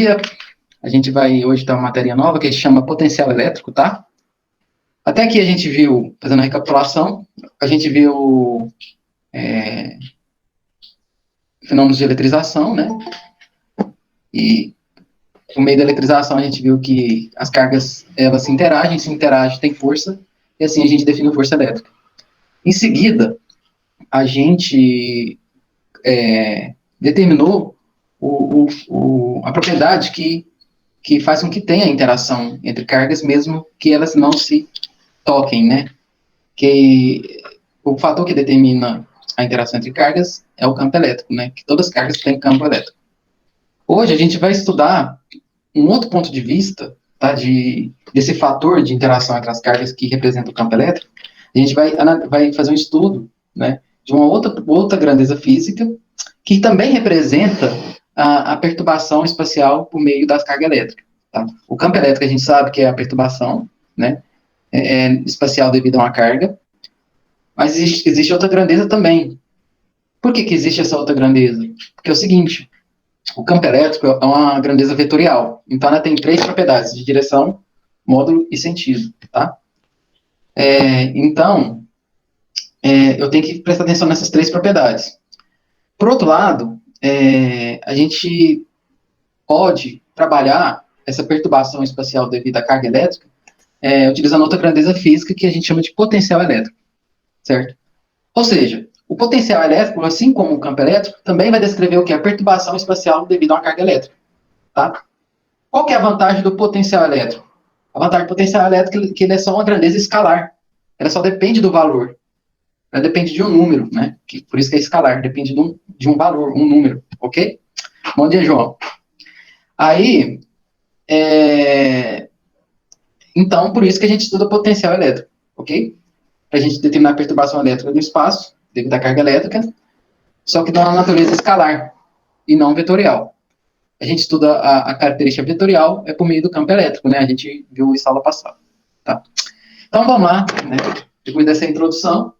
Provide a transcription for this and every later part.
dia. A gente vai hoje dar uma matéria nova que se chama potencial elétrico, tá? Até aqui a gente viu, fazendo a recapitulação, a gente viu fenômenos de eletrização, né? E por meio da eletrização a gente viu que as cargas, elas se interagem, tem força, e assim a gente define força elétrica. Em seguida, a gente determinou a propriedade que faz com que tenha interação entre cargas, mesmo que elas não se toquem, né? Que o fator que determina a interação entre cargas é o campo elétrico, né? Que todas as cargas têm campo elétrico. Hoje a gente vai estudar um outro ponto de vista, tá? Desse fator de interação entre as cargas que representa o campo elétrico. A gente vai fazer um estudo, né? De uma outra grandeza física que também representa a perturbação espacial por meio das cargas elétricas. Tá? O campo elétrico a gente sabe que é a perturbação, né? Espacial devido a uma carga, mas existe outra grandeza também. Por que existe essa outra grandeza? Porque é o seguinte, o campo elétrico é uma grandeza vetorial, então ela tem 3 propriedades, de direção, módulo e sentido, tá? Então, eu tenho que prestar atenção nessas 3 propriedades. Por outro lado, a gente pode trabalhar essa perturbação espacial devido à carga elétrica utilizando outra grandeza física que a gente chama de potencial elétrico, certo? Ou seja, o potencial elétrico, assim como o campo elétrico, também vai descrever o que é a perturbação espacial devido a uma carga elétrica, tá? Qual que é a vantagem do potencial elétrico? A vantagem do potencial elétrico é que ele é só uma grandeza escalar, ela só depende do valor, ela depende de um número, né? Por isso que é escalar, depende de um valor, um número, ok? Bom dia, João. Aí, então, por isso que a gente estuda potencial elétrico, ok? Para a gente determinar a perturbação elétrica do espaço, devido à carga elétrica, só que na natureza escalar e não vetorial. A gente estuda a característica vetorial por meio do campo elétrico, né? A gente viu isso na aula passada, tá? Então, vamos lá, né? Depois dessa introdução,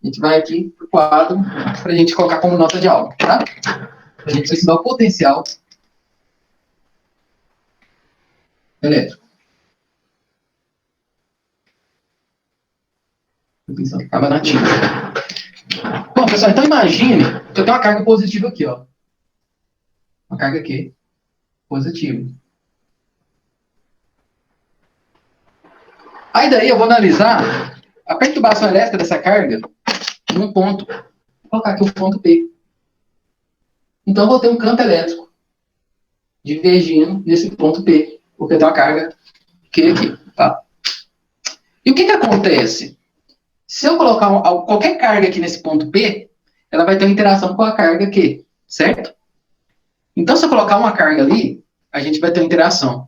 a gente vai aqui para o quadro para a gente colocar como nota de aula, tá? A gente vai estudar o potencial elétrico. Eu pensando que estava nativo. Bom, pessoal, então imagine que eu tenho uma carga positiva aqui, ó. Uma carga aqui, positiva. Aí daí eu vou analisar a perturbação elétrica dessa carga num ponto. Vou colocar aqui o ponto P. Então eu vou ter um campo elétrico divergindo nesse ponto P, porque tem uma carga Q aqui, tá? E o que acontece? Se eu colocar qualquer carga aqui nesse ponto P, ela vai ter uma interação com a carga Q, certo? Então, se eu colocar uma carga ali, a gente vai ter uma interação.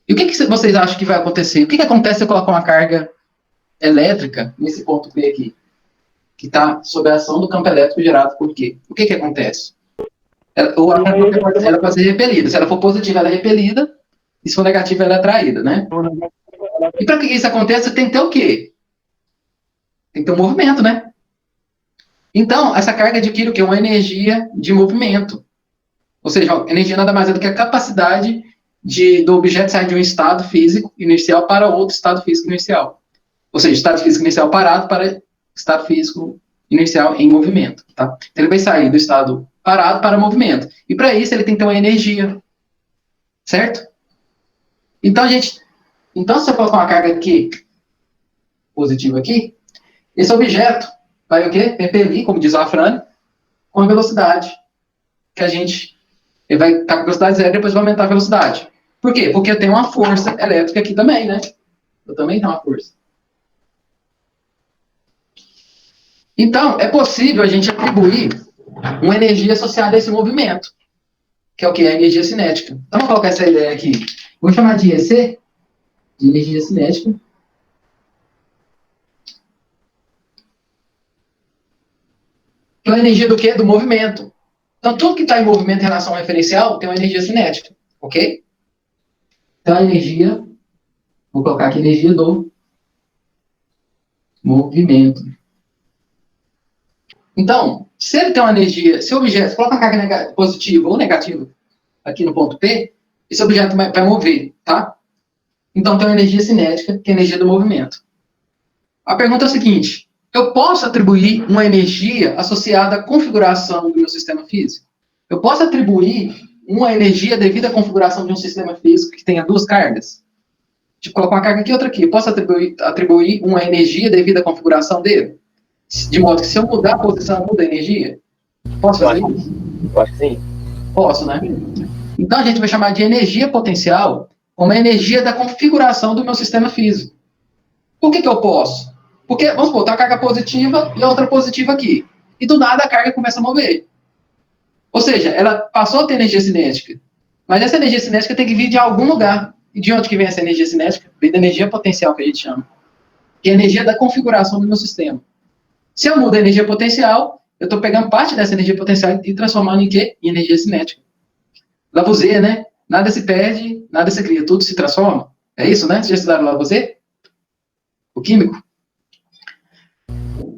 E o que vocês acham que vai acontecer? O que acontece se eu colocar uma carga elétrica nesse ponto P aqui? Que está sob a ação do campo elétrico gerado por Q. O que acontece? Ela vai ser repelida. Se ela for positiva, ela é repelida. E se for negativa, ela é atraída, né? E para que isso aconteça, tem que ter o quê? Tem que ter um movimento, né? Então, essa carga adquire o quê? Uma energia de movimento. Ou seja, a energia nada mais é do que a capacidade do objeto sair de um estado físico inicial para outro estado físico inicial. Ou seja, estado físico inicial parado para estado físico inicial em movimento. Tá? Então, ele vai sair do estado parado para movimento. E para isso, ele tem que ter uma energia. Certo? Então, se eu colocar uma carga aqui, positiva aqui, esse objeto vai o quê? Repelir, como diz o Afrânio, com a velocidade que ele vai estar com velocidade zero e depois vai aumentar a velocidade. Por quê? Porque eu tenho uma força elétrica aqui também, né? Eu também tenho uma força. Então, é possível a gente atribuir uma energia associada a esse movimento, que é o que? A energia cinética. Então, vamos colocar essa ideia aqui. Vou chamar de EC, de energia cinética. Que é a energia do quê? Do movimento. Então, tudo que está em movimento em relação ao referencial tem uma energia cinética, ok? Então, a energia, vou colocar aqui a energia do movimento. Então, se ele tem uma energia, se o objeto coloca uma carga positiva ou negativa aqui no ponto P, esse objeto vai mover, tá? Então tem uma energia cinética, que é a energia do movimento. A pergunta é a seguinte: eu posso atribuir uma energia associada à configuração do meu sistema físico? Eu posso atribuir uma energia devido à configuração de um sistema físico que tenha duas cargas? Tipo, colocar uma carga aqui e outra aqui. Eu posso atribuir uma energia devido à configuração dele? De modo que se eu mudar a posição, muda a energia? Posso fazer isso? Eu acho que sim. Posso, né? Então a gente vai chamar de energia potencial como a energia da configuração do meu sistema físico. Por que eu posso? Porque, vamos supor, tem uma carga positiva e outra positiva aqui. E do nada a carga começa a mover. Ou seja, ela passou a ter energia cinética. Mas essa energia cinética tem que vir de algum lugar. E de onde que vem essa energia cinética? Vem da energia potencial, que a gente chama. Que é a energia da configuração do meu sistema. Se eu mudo a energia potencial, eu estou pegando parte dessa energia potencial e transformando em quê? Em energia cinética. Lavoisier, né? Nada se perde, nada se cria, tudo se transforma. É isso, né? Vocês já estudaram Lavoisier? O químico?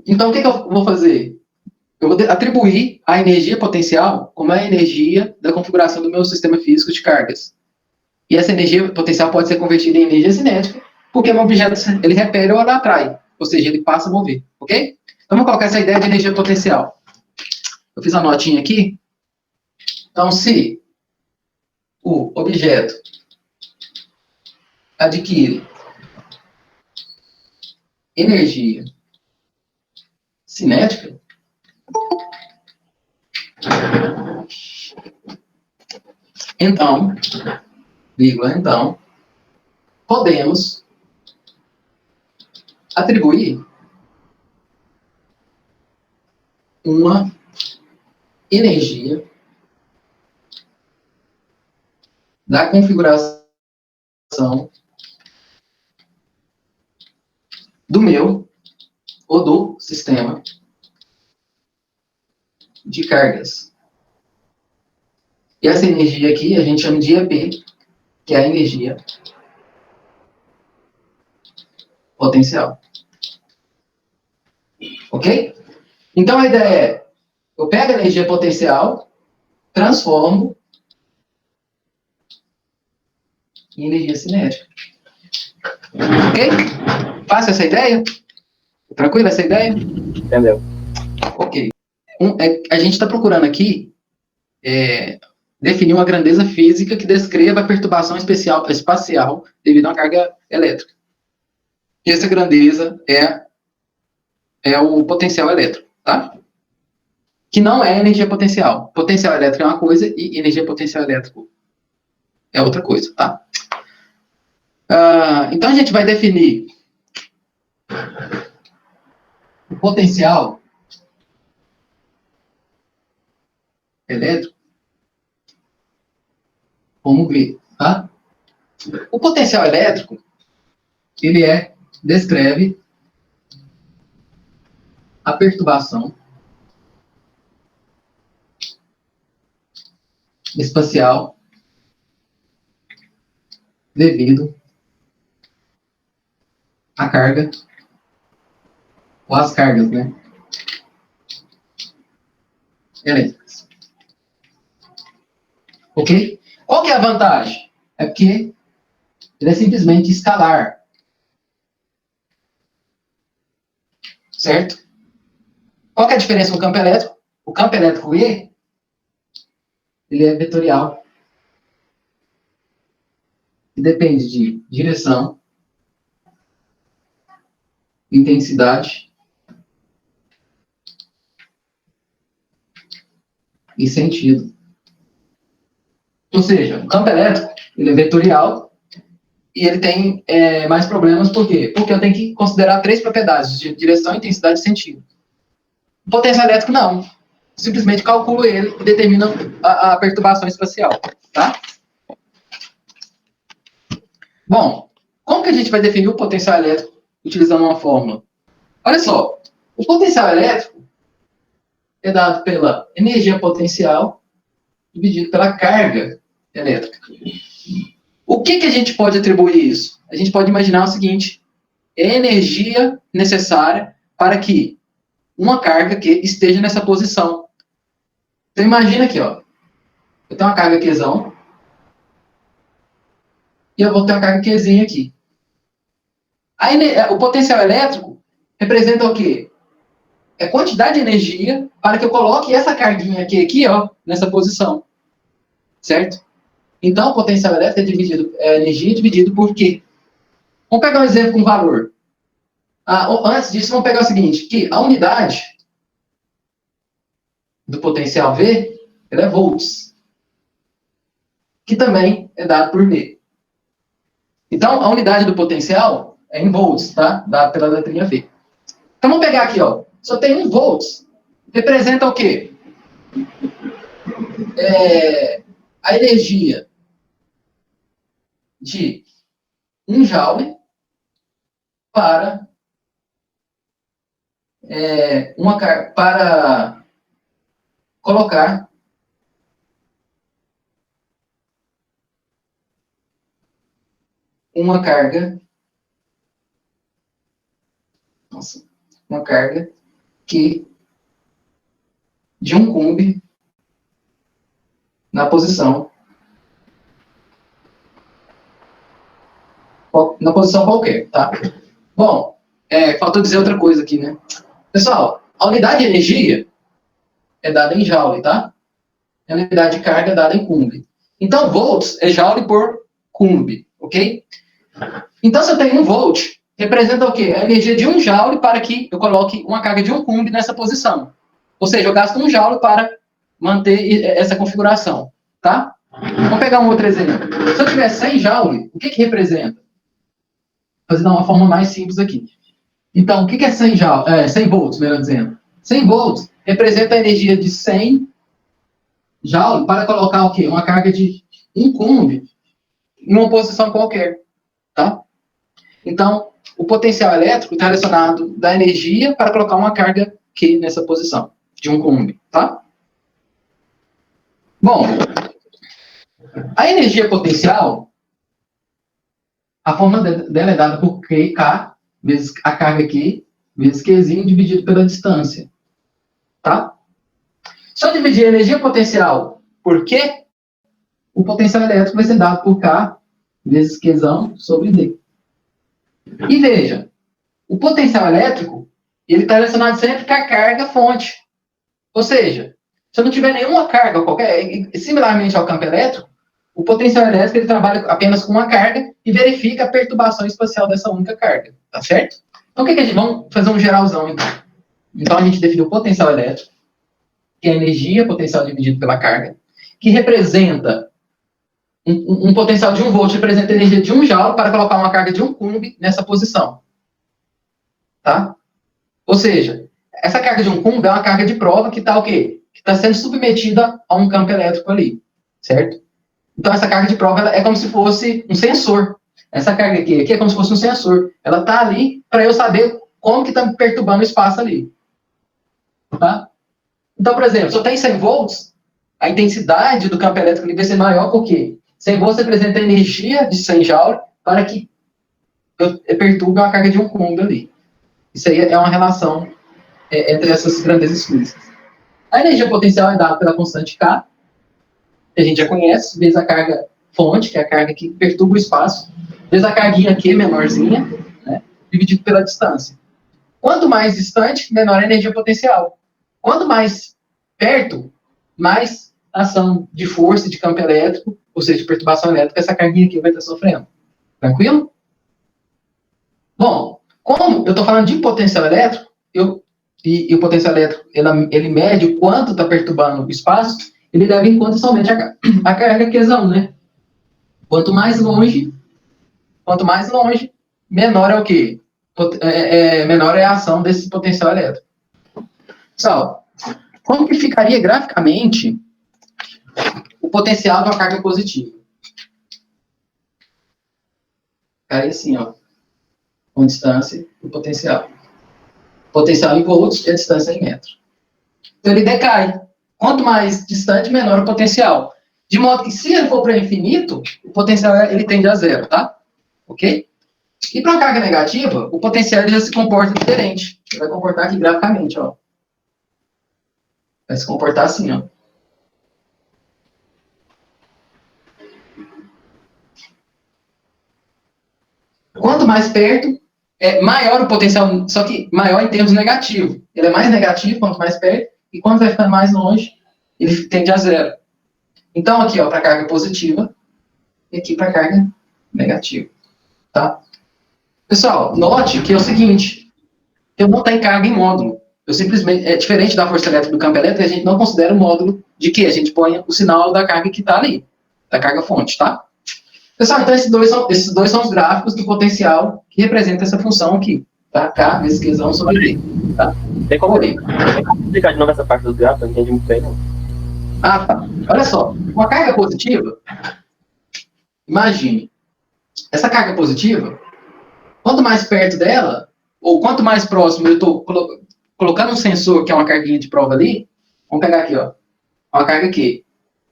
Então, o que eu vou fazer? Eu vou atribuir a energia potencial como a energia da configuração do meu sistema físico de cargas. E essa energia potencial pode ser convertida em energia cinética, porque o objeto ele repele ou atrai, ou seja, ele passa a mover, ok? Então, vamos colocar essa ideia de energia potencial. Eu fiz uma notinha aqui. Então, se o objeto adquire energia cinética, então, podemos atribuir uma energia da configuração do meu ou do sistema de cargas. E essa energia aqui a gente chama de EP, que é a energia potencial. Ok? Então a ideia é, eu pego a energia potencial, transformo em energia cinética. Ok? Fácil essa ideia? Tranquilo essa ideia? Entendeu? Ok. A gente está procurando aqui definir uma grandeza física que descreva a perturbação espacial devido a uma carga elétrica. E essa grandeza é o potencial elétrico, tá? Que não é energia potencial. Potencial elétrico é uma coisa e energia potencial elétrico é outra coisa, tá? Então a gente vai definir o potencial elétrico como V, tá? O potencial elétrico, ele descreve a perturbação espacial devido à carga, ou às cargas, né? Elétricas. Ok? Qual que é a vantagem? É porque ele é simplesmente escalar. Certo? Qual que é a diferença com o campo elétrico? O campo elétrico E, ele é vetorial. E depende de direção, intensidade e sentido. Ou seja, o campo elétrico, ele é vetorial e ele tem mais problemas, por quê? Porque eu tenho que considerar 3 propriedades, de direção, intensidade e sentido. O potencial elétrico, não. Simplesmente calculo ele e determino a perturbação espacial, tá? Bom, como que a gente vai definir o potencial elétrico utilizando uma fórmula? Olha só, o potencial elétrico é dado pela energia potencial dividido pela carga elétrica. O que a gente pode atribuir isso? A gente pode imaginar o seguinte: é a energia necessária para que uma carga que esteja nessa posição. Então imagina aqui, ó. Eu tenho uma carga Qzão e eu vou ter uma carga Qzinha aqui. O potencial elétrico representa o quê? É quantidade de energia para que eu coloque essa carguinha aqui, ó, nessa posição. Certo? Então, o potencial elétrico é energia dividido por quê? Vamos pegar um exemplo com valor. Antes disso, vamos pegar o seguinte, que a unidade do potencial V, ela é volts, que também é dado por V. Então, a unidade do potencial é em volts, tá? Dado pela letrinha V. Então, vamos pegar aqui, ó. Só tem 1 volts. Representa o quê? A energia de 1 joule para para colocar uma carga, uma carga que de 1 coulomb na posição qualquer, tá? Bom, faltou dizer outra coisa aqui, né? Pessoal, a unidade de energia é dada em joule, tá? A unidade de carga é dada em coulomb. Então, volts é joule por coulomb, ok? Então, se eu tenho 1 volt, representa o quê? A energia de 1 joule para que eu coloque uma carga de 1 coulomb nessa posição. Ou seja, eu gasto 1 joule para manter essa configuração, tá? Vamos pegar um outro exemplo. Se eu tiver 100 joule, o que representa? Vou fazer de uma forma mais simples aqui. Então, o que é 100 joule? 100 volts, melhor dizendo. 100 volts representa a energia de 100 joule para colocar o quê? Uma carga de 1 coulomb em uma posição qualquer, tá? Então, o potencial elétrico está relacionado da energia para colocar uma carga Q nessa posição, de 1 coulomb, tá? Bom, a energia potencial, a forma dela é dada por K vezes a carga Q, vezes Qzinho dividido pela distância, tá? Se eu dividir a energia potencial por Q, o potencial elétrico vai ser dado por K vezes Qzão sobre D. E veja, o potencial elétrico, ele está relacionado sempre com a carga fonte. Ou seja, se eu não tiver nenhuma carga qualquer, similarmente ao campo elétrico, o potencial elétrico ele trabalha apenas com uma carga e verifica a perturbação espacial dessa única carga, tá certo? Então, o que a gente... Vamos fazer um geralzão, então. Então, a gente definiu o potencial elétrico, que é a energia potencial dividido pela carga, que representa um potencial de 1 volt, representa a energia de 1 joule para colocar uma carga de 1 coulomb nessa posição. Tá? Ou seja, essa carga de 1 coulomb é uma carga de prova que está o quê? Que está sendo submetida a um campo elétrico ali, certo? Então, essa carga de prova é como se fosse um sensor. Essa carga aqui é como se fosse um sensor. Ela está ali para eu saber como que está perturbando o espaço ali. Tá? Então, por exemplo, se eu tenho 100 volts, a intensidade do campo elétrico ali vai ser maior, porque 100 volts representa a energia de 100 joule para que eu perturbe uma carga de 1 coulomb ali. Isso aí é uma relação entre essas grandezas físicas. A energia potencial é dada pela constante K, que a gente já conhece, vezes a carga fonte, que é a carga que perturba o espaço, vezes a carguinha Q menorzinha, né, dividido pela distância. Quanto mais distante, menor a energia potencial. Quanto mais perto, mais ação de força de campo elétrico, ou seja, de perturbação elétrica, essa carguinha aqui vai estar sofrendo. Tranquilo? Bom, como eu estou falando de potencial elétrico, e o potencial elétrico ele mede o quanto está perturbando o espaço, ele leva em conta somente a carga Qzão, né? Quanto mais longe, menor é o quê? Menor é a ação desse potencial elétrico. Pessoal, como que ficaria graficamente o potencial de uma carga positiva? Ficaria assim, ó, com distância e potencial. Potencial em volts e a distância em metros. Então ele decai. Quanto mais distante, menor o potencial. De modo que, se ele for para infinito, o potencial ele tende a zero, tá? Ok? E para uma carga negativa, o potencial ele já se comporta diferente. Ele vai comportar aqui graficamente, ó. Vai se comportar assim, ó. Quanto mais perto, é maior o potencial, só que maior em termos negativos. Ele é mais negativo quanto mais perto, e quando vai ficando mais longe, ele tende a zero. Então, aqui, ó, para carga positiva, e aqui para carga negativa. Tá? Pessoal, note que é o seguinte, eu não tenho carga em módulo. Eu simplesmente, é diferente da força elétrica do campo elétrico, a gente não considera o módulo de que a gente põe o sinal da carga que está ali, da carga fonte, tá? Pessoal, então esses dois são os gráficos do potencial que representa essa função aqui, tá? K vezes Qzão sobre D, tá? Tem como explicar de novo essa parte dos gráficos? Eu não entendi muito bem, não. Ah, tá. Olha só, uma carga positiva, imagine, essa carga positiva, quanto mais perto dela, ou quanto mais próximo eu estou colocando um sensor, que é uma carguinha de prova ali, vamos pegar aqui, ó, uma carga aqui.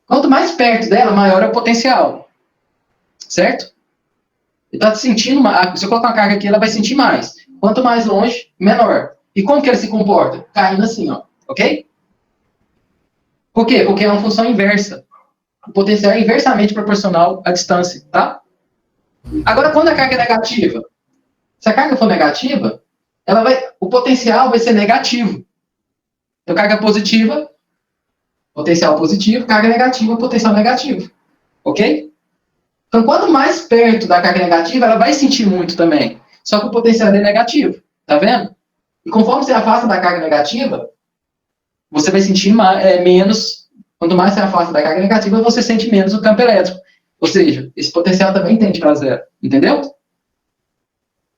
Quanto mais perto dela, maior é o potencial. Certo? Ele está sentindo, se eu colocar uma carga aqui, ela vai sentir mais. Quanto mais longe, menor. E como que ele se comporta? Caindo assim, ó. Ok? Por quê? Porque é uma função inversa. O potencial é inversamente proporcional à distância, tá? Agora, quando a carga é negativa, se a carga for negativa, o potencial vai ser negativo. Então, carga positiva, potencial positivo, carga negativa, potencial negativo. Ok? Então, quanto mais perto da carga negativa, ela vai sentir muito também. Só que o potencial é negativo. Tá vendo? E conforme você afasta da carga negativa, você vai sentir menos. Quanto mais você afasta da carga negativa, você sente menos o campo elétrico. Ou seja, esse potencial também tende para zero. Entendeu?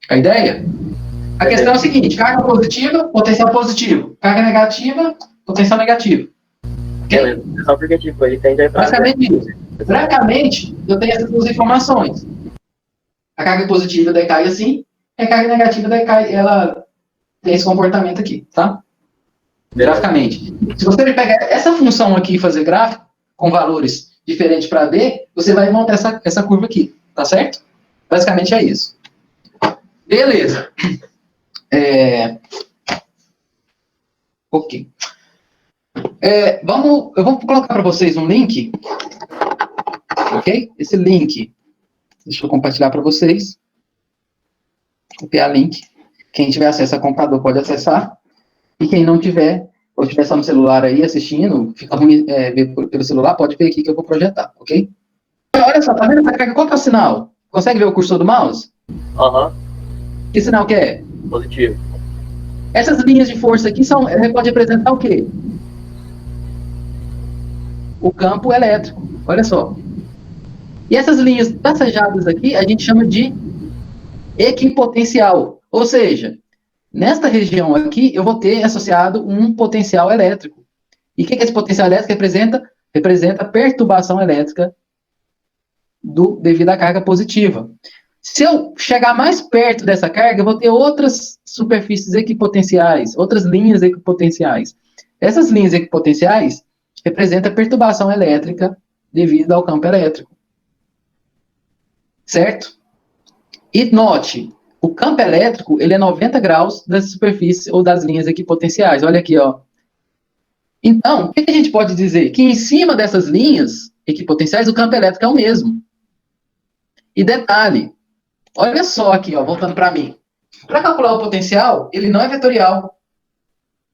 A ideia? A questão é o seguinte: carga positiva, potencial positivo. Carga negativa, potencial negativo. Okay? Só porque, tipo, ele tende a entrar. Basicamente isso. Francamente, eu tenho essas duas informações. A carga positiva decai assim, e a carga negativa decai, ela tem esse comportamento aqui, tá? Graficamente. Se você pegar essa função aqui e fazer gráfico, com valores diferentes para D, você vai montar essa curva aqui, tá certo? Basicamente é isso. Beleza. Ok. Eu vou colocar para vocês um link. Ok? Esse link, deixa eu compartilhar para vocês. Copiar link. Quem tiver acesso a computador pode acessar. E quem não tiver, ou estiver só no celular aí assistindo, fica ruim ver pelo celular, pode ver aqui que eu vou projetar, ok? Olha só, tá vendo essa carga? Qual que é o sinal? Consegue ver o cursor do mouse? Aham. Que sinal que é? Positivo. Essas linhas de força aqui pode representar o quê? O campo elétrico. Olha só. E essas linhas tracejadas aqui, a gente chama de equipotencial. Ou seja, nesta região aqui, eu vou ter associado um potencial elétrico. E o que esse potencial elétrico representa? Representa a perturbação elétrica devido à carga positiva. Se eu chegar mais perto dessa carga, eu vou ter outras superfícies equipotenciais, outras linhas equipotenciais. Essas linhas equipotenciais representam a perturbação elétrica devido ao campo elétrico. Certo? E note, o campo elétrico, ele é 90 graus das superfícies ou das linhas equipotenciais. Olha aqui, ó. Então, o que a gente pode dizer? Que em cima dessas linhas equipotenciais, o campo elétrico é o mesmo. E detalhe, olha só aqui, ó, voltando para mim. Para calcular o potencial, ele não é vetorial.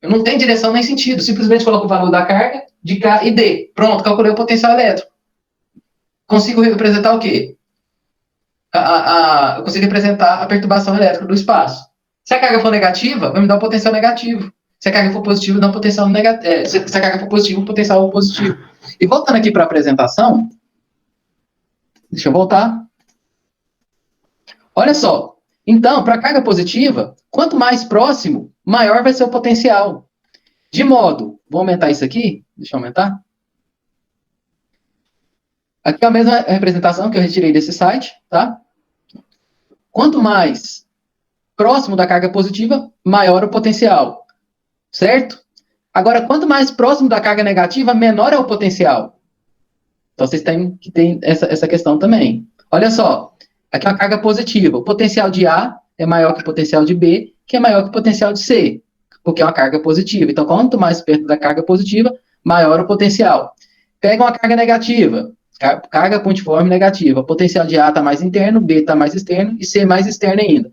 Eu não tenho direção nem sentido. Simplesmente coloco o valor da carga de K e D. Pronto, calculei o potencial elétrico. Consigo representar o quê? Eu consigo representar a perturbação elétrica do espaço. Se a carga for negativa, vai me dar um potencial negativo. Se a carga for positiva, dá um potencial negativo. Se a carga for positiva, um potencial positivo. E voltando aqui para a apresentação, deixa eu voltar. Olha só. Então, para a carga positiva, quanto mais próximo, maior vai ser o potencial. De modo, vou aumentar isso aqui. Deixa eu aumentar. Aqui é a mesma representação que eu retirei desse site, tá? Quanto mais próximo da carga positiva, maior o potencial, certo? Agora, quanto mais próximo da carga negativa, menor é o potencial. Então, vocês têm que ter essa questão também. Olha só, aqui é uma carga positiva. O potencial de A é maior que o potencial de B, que é maior que o potencial de C, porque é uma carga positiva. Então, quanto mais perto da carga positiva, maior o potencial. Pega uma carga negativa. Carga pontiforme negativa. Potencial de A está mais interno, B está mais externo e C mais externo ainda.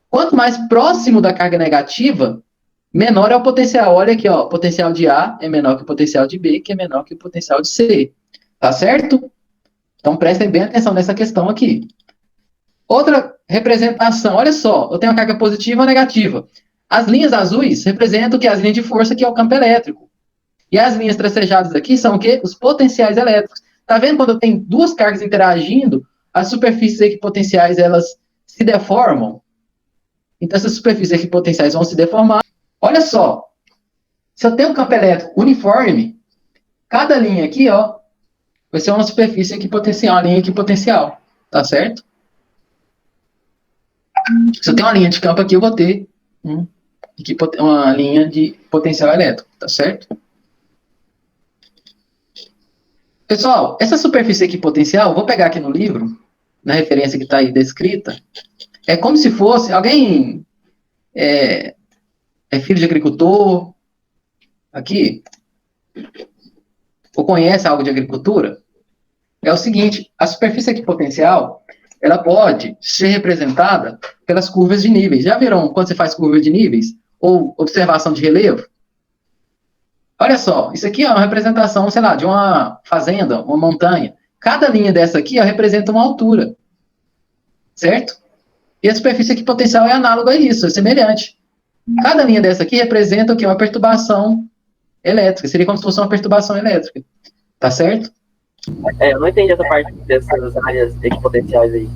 Quanto mais próximo da carga negativa, menor é o potencial. Olha aqui, ó, o potencial de A é menor que o potencial de B, que é menor que o potencial de C. Tá certo? Então prestem bem atenção nessa questão aqui. Outra representação, olha só, eu tenho a carga positiva ou negativa. As linhas azuis representam que as linhas de força, que é o campo elétrico. E as linhas tracejadas aqui são o quê? Os potenciais elétricos. Tá vendo quando eu tenho duas cargas interagindo, as superfícies equipotenciais, elas se deformam? Então, essas superfícies equipotenciais vão se deformar. Olha só, se eu tenho um campo elétrico uniforme, cada linha aqui, ó, vai ser uma superfície equipotencial, uma linha equipotencial, tá certo? Se eu tenho uma linha de campo aqui, eu vou ter uma linha de potencial elétrico, tá certo? Pessoal, essa superfície equipotencial, vou pegar aqui no livro, na referência que está aí descrita, é como se fosse, alguém é filho de agricultor, aqui, ou conhece algo de agricultura, é o seguinte, a superfície equipotencial, ela pode ser representada pelas curvas de níveis. Já viram quando você faz curva de níveis? Ou observação de relevo? Olha só, isso aqui é uma representação, sei lá, de uma fazenda, uma montanha. Cada linha dessa aqui, ó, representa uma altura. Certo? E a superfície equipotencial é análoga a isso, é semelhante. Cada linha dessa aqui representa o quê? Uma perturbação elétrica. Seria como se fosse uma perturbação elétrica. Tá certo? Eu não entendi essa parte dessas áreas equipotenciais aí.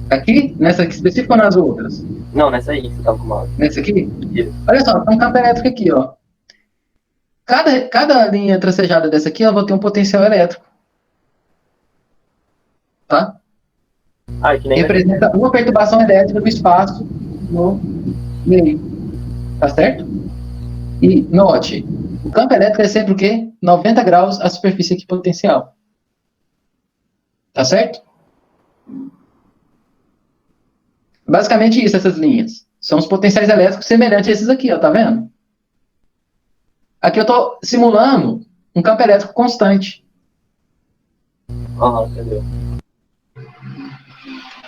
Aqui? Nessa aqui específica ou nas outras? Não, nessa aí, você tava com uma... Nessa aqui? Isso. Olha só, tem um campo elétrico aqui, ó. Cada linha tracejada dessa aqui, ela vai ter um potencial elétrico. Tá? Que nem representa uma perturbação elétrica do espaço no meio. Tá certo? E note, o campo elétrico é sempre o quê? 90 graus a superfície equipotencial. Tá certo? Basicamente isso, essas linhas. São os potenciais elétricos semelhantes a esses aqui, ó, tá vendo? Aqui eu estou simulando um campo elétrico constante. Entendeu.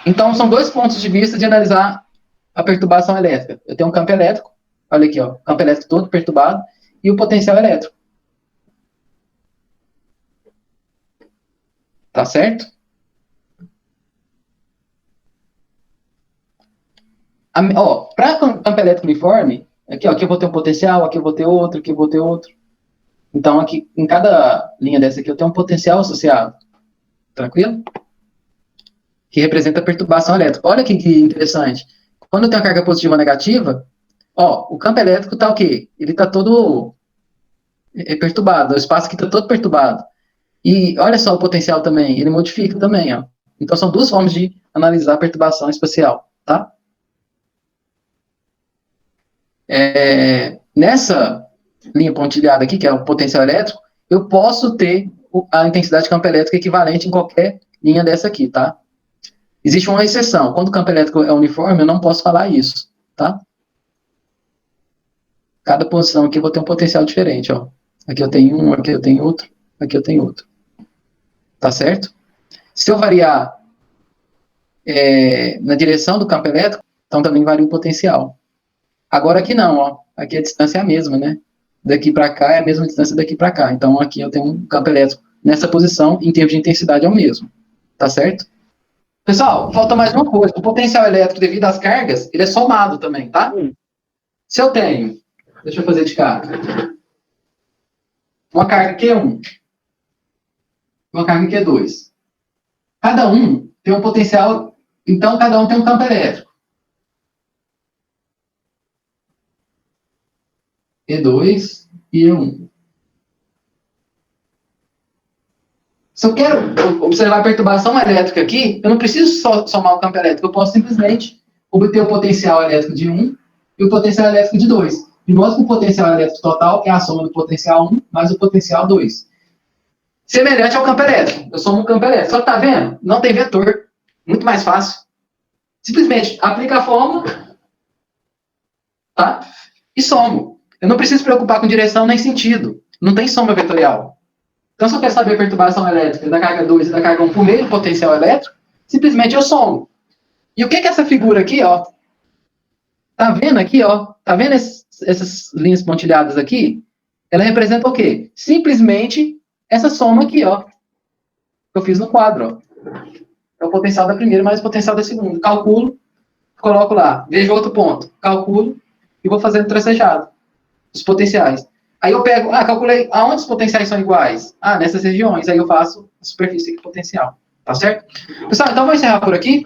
Então, são dois pontos de vista de analisar a perturbação elétrica. Eu tenho um campo elétrico, olha aqui, ó, campo elétrico todo perturbado, e o potencial elétrico. Tá certo? Para campo elétrico uniforme, aqui eu vou ter um potencial, aqui eu vou ter outro, aqui eu vou ter outro. Então, aqui, em cada linha dessa aqui, eu tenho um potencial associado. Tranquilo? Que representa a perturbação elétrica. Olha que interessante. Quando eu tenho a carga positiva ou negativa, o campo elétrico está o quê? Ele está todo perturbado. O espaço aqui está todo perturbado. E olha só o potencial também. Ele modifica também, ó. Então, são duas formas de analisar a perturbação espacial, tá? Nessa linha pontilhada aqui, que é o potencial elétrico, eu posso ter a intensidade de campo elétrico equivalente em qualquer linha dessa aqui, tá? Existe uma exceção. Quando o campo elétrico é uniforme, eu não posso falar isso, tá? Cada posição aqui eu vou ter um potencial diferente, ó. Aqui eu tenho um, aqui eu tenho outro, aqui eu tenho outro. Tá certo? Se eu variar na direção do campo elétrico, então também varia o potencial. Agora aqui não, ó. Aqui a distância é a mesma, né? Daqui para cá é a mesma distância daqui para cá. Então aqui eu tenho um campo elétrico nessa posição, em termos de intensidade é o mesmo. Tá certo? Pessoal, falta mais uma coisa. O potencial elétrico devido às cargas, ele é somado também, tá? Se eu tenho, deixa eu fazer de cá, uma carga Q1, uma carga Q2. Cada um tem um potencial, então cada um tem um campo elétrico. E2 e E1. Se eu quero observar a perturbação elétrica aqui, eu não preciso só somar o campo elétrico, eu posso simplesmente obter o potencial elétrico de 1 e o potencial elétrico de 2. De modo que o potencial elétrico total é a soma do potencial 1 mais o potencial 2. Semelhante ao campo elétrico. Eu somo um campo elétrico. Só que tá vendo? Não tem vetor. Muito mais fácil. Simplesmente aplica a fórmula, tá? E somo. Eu não preciso me preocupar com direção nem sentido. Não tem soma vetorial. Então, se eu quero saber a perturbação elétrica da carga 2 e da carga 1 por meio do potencial elétrico, simplesmente eu somo. E o que é essa figura aqui, ó? Tá vendo aqui, ó? Tá vendo essas linhas pontilhadas aqui? Ela representa o quê? Simplesmente essa soma aqui, ó. Que eu fiz no quadro, ó. É o potencial da primeira mais o potencial da segunda. Calculo, coloco lá. Vejo outro ponto. Calculo e vou fazendo tracejado. Os potenciais. Aí eu pego, calculei aonde os potenciais são iguais. Nessas regiões. Aí eu faço a superfície aqui potencial. Tá certo? Pessoal, então vou encerrar por aqui.